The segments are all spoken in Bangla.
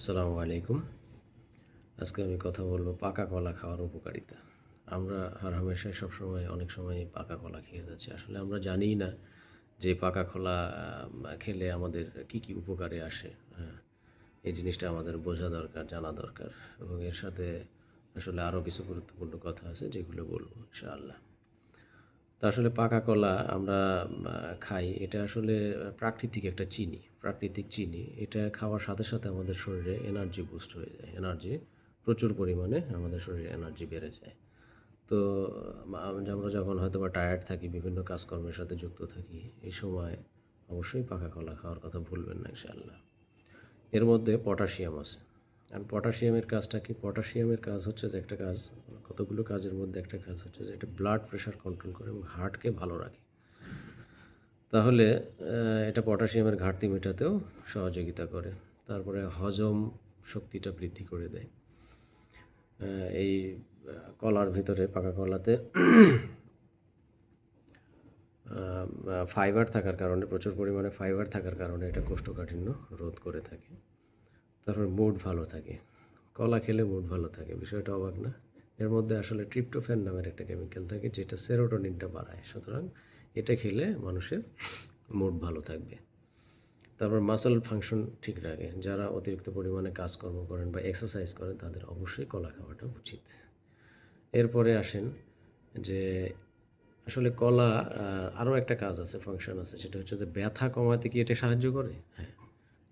আসসালামু আলাইকুম। আজকে আমি কথা বলবো পাকা কলা খাওয়ার উপকারিতা। আমরা হামেশাই সবসময় অনেক সময় পাকা কলা খেয়ে যাচ্ছি। আসলে আমরা জানিই না যে পাকা কলা খেলে আমাদের কী উপকারে আসে। হ্যাঁ, এই জিনিসটা আমাদের বোঝা দরকার, জানা দরকার এবং এর সাথে আসলে আরও কিছু গুরুত্বপূর্ণ কথা আছে যেগুলো বলবো ইনশাআল্লাহ। তো আসলে পাকা কলা আমরা খাই। এটা আসলে প্রাকৃতিক একটা চিনি, প্রাকৃতিক চিনি। এটা খাওয়ার সাথে, সাথে আমাদের শরীরে এনার্জি বুস্ট হয়ে যায়। এনার্জি প্রচুর পরিমাণে আমাদের শরীরে এনার্জি বেড়ে যায়। তো আমরা যখন হয়তোবা টায়ার্ড থাকি, বিভিন্ন কাজকর্মের সাথে যুক্ত থাকি, এই সময় অবশ্যই পাকা কলা খাওয়ার কথা ভুলবেন না ইনশাআল্লাহ। এর মধ্যে পটাশিয়াম আছে। আর পটাশিয়ামের কাজটা কি? পটাশিয়ামের কাজ হচ্ছে যে একটা কাজ, কতগুলো কাজের মধ্যে একটা কাজ হচ্ছে যে এটা ব্লাড প্রেশার কন্ট্রোল করে এবং হার্টকে ভালো রাখে। তাহলে এটা পটাশিয়ামের ঘাটতি মেটাতেও সহযোগিতা করে। তারপরে হজম শক্তিটা বৃদ্ধি করে দেয়। এই কলার ভিতরে, পাকা কলাতে ফাইবার থাকার কারণে, প্রচুর পরিমাণে ফাইবার থাকার কারণে এটা কোষ্ঠকাঠিন্য রোধ করে থাকে। তারপর মুড ভালো থাকে। কলা খেলে মুড ভালো থাকে, বিষয়টা অবাক না? এর মধ্যে আসলে ট্রিপ্টোফ্যান নামের একটা কেমিক্যাল থাকে যেটা সেরোটোনিনটা বাড়ায়। সুতরাং এটা খেলে মানুষের মুড ভালো থাকবে। তারপর মাসল ফাংশন ঠিক রাখে। যারা অতিরিক্ত পরিমাণে কাজকর্ম করেন বা এক্সারসাইজ করেন তাদের অবশ্যই কলা খাওয়াটা উচিত। এরপরে আসেন যে আসলে কলা আরও একটা কাজ আছে, ফাংশন আছে, সেটা হচ্ছে যে ব্যথা কমাতে কি এটা সাহায্য করে? হ্যাঁ,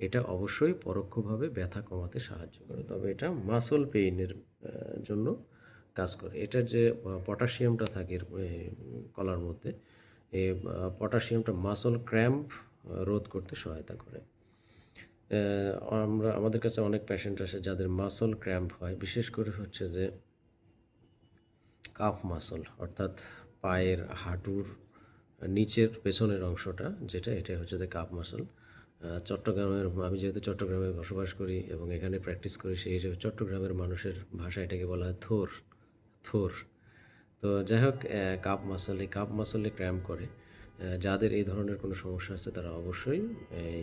এটা অবশ্যই পরোক্ষভাবে ব্যথা কমাতে সাহায্য করে, তবে এটা মাসল পেইনের জন্য কাজ করে। এটার যে পটাশিয়ামটা থাকে কলার মধ্যে, এই পটাশিয়ামটা মাসল ক্র্যাম্প রোধ করতে সহায়তা করে। আমাদের কাছে অনেক পেশেন্ট আসে যাদের মাসল ক্র্যাম্প হয়, বিশেষ করে হচ্ছে যে কাফ মাসল, অর্থাৎ পায়ের হাঁটুর নিচের পেছনের অংশটা যেটা, এটা হচ্ছে যে কাফ মাসল। চট্টগ্রামের, আমি যেহেতু চট্টগ্রামে বসবাস করি এবং এখানে প্র্যাকটিস করি, সেই হিসেবে চট্টগ্রামের মানুষের ভাষায় এটাকে বলা হয় থোর। থোর। তো যাই হোক, কাপ মাসলে ক্র্যাম্প করে। যাদের এই ধরনের কোনো সমস্যা আছে তারা অবশ্যই এই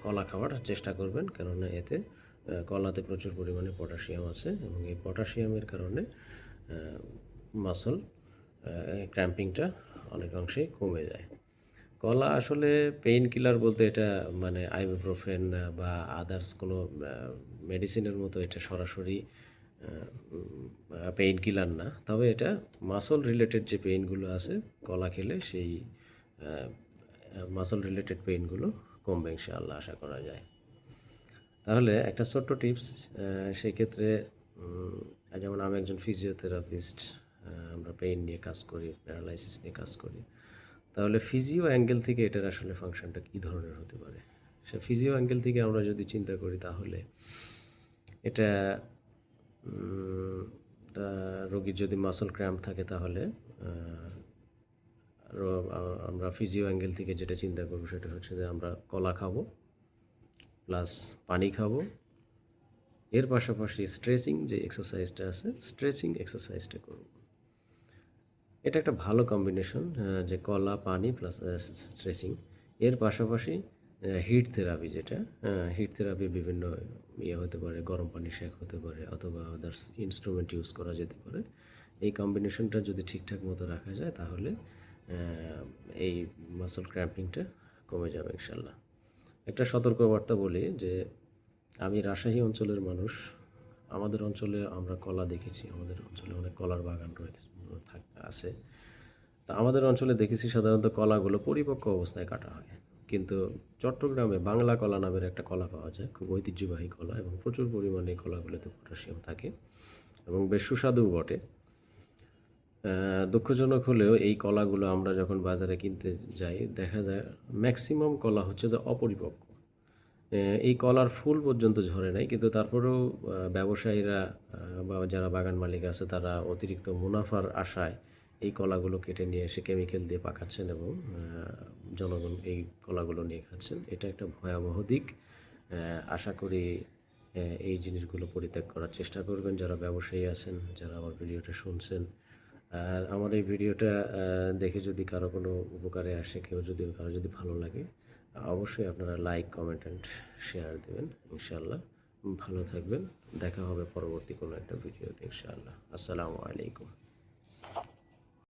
কলা খাওয়ার চেষ্টা করবেন, কেননা এতে কলাতে প্রচুর পরিমাণে পটাশিয়াম আছে এবং এই পটাশিয়ামের কারণে মাসল ক্র্যাম্পিংটা অনেকাংশেই কমে যায়। কলা আসলে পেইন কিলার বলতে এটা মানে আইবুপ্রোফেন বা আদার্স কোনো মেডিসিনের মতো এটা সরাসরি পেইন কিলার না, তবে এটা মাসল রিলেটেড যে পেইনগুলো আছে কলা খেলে সেই মাসল রিলেটেড পেইনগুলো কমবে ইনশাআল্লাহ, আশা করা যায়। তাহলে একটা ছোট্ট টিপস, সেই ক্ষেত্রে যেমন আমি একজন ফিজিওথেরাপিস্ট, আমরা পেইন নিয়ে কাজ করি, প্যারালাইসিস নিয়ে কাজ করি। তাহলে ফিজিও অ্যাঙ্গেল থেকে এটার আসলে ফাংশনটা কী ধরনের হতে পারে? সে ফিজিও অ্যাঙ্গেল থেকে আমরা যদি চিন্তা করি তাহলে এটা রোগীর যদি মাসল ক্র্যাম্প থাকে তাহলে আমরা ফিজিও অ্যাঙ্গেল থেকে যেটা চিন্তা করবো সেটা হচ্ছে যে আমরা কলা খাবো প্লাস পানি খাবো, এর পাশাপাশি স্ট্রেচিং যে এক্সারসাইজটা আছে, স্ট্রেচিং এক্সারসাইজটা করব। এটা একটা ভালো কম্বিনেশন, যে কলা, পানি প্লাস স্ট্রেচিং। এর পাশাপাশি হিট থেরাপি, যেটা হিট থেরাপি বিভিন্ন হতে পারে, গরম পানি সেঁক হতে পারে অথবা আদার্স ইনস্ট্রুমেন্ট ইউজ করা যেতে পারে। এই কম্বিনেশনটা যদি ঠিকঠাক মতো রাখা যায় তাহলে এই মাসল ক্র্যাম্পিংটা কমে যাবে ইনশাল্লাহ। একটা সতর্কবার্তা বলি যে আমি রাজশাহী অঞ্চলের মানুষ। আমাদের অঞ্চলে আমরা কলা দেখেছি, আমাদের অঞ্চলে অনেক কলার বাগান রয়েছে, আছে। তা আমাদের অঞ্চলে দেখেছি সাধারণত কলাগুলো পরিপক্ক অবস্থায় কাটা হয়, কিন্তু চট্টগ্রামে বাংলা কলা নামের একটা কলা পাওয়া যায়, খুব ঐতিহ্যবাহী কলা এবং প্রচুর পরিমাণে কলাগুলোতে পটাশিয়াম থাকে এবং বেশ সুস্বাদুও বটে। দুঃখজনক হলেও এই কলাগুলো আমরা যখন বাজারে কিনতে যাই দেখা যায় ম্যাক্সিমাম কলা হচ্ছে যে অপরিপক্ক। এই কলার ফুল পর্যন্ত ঝরে নাই, কিন্তু তারপরেও ব্যবসায়ীরা বা যারা বাগান মালিক আছে তারা অতিরিক্ত মুনাফার আশায় এই কলাগুলো কেটে নিয়ে এসে কেমিক্যাল দিয়ে পাকাচ্ছেন এবং জনগণ এই কলাগুলো নিয়ে খাচ্ছেন। এটা একটা ভয়াবহ দিক। আশা করি এই জিনিসগুলো পরিত্যাগ করার চেষ্টা করবেন যারা ব্যবসায়ী আছেন, যারা আমার ভিডিওটা শুনছেন। আর আমার এই ভিডিওটা দেখে যদি কারো কোনো উপকারে আসে, কারো যদি ভালো লাগে, অবশ্যই আপনারা লাইক, কমেন্ট অ্যান্ড শেয়ার দেবেন ইনশাআল্লাহ। ভালো থাকবেন। দেখা হবে পরবর্তী কোনো একটা ভিডিওতে ইনশাআল্লাহ। আসসালামু আলাইকুম।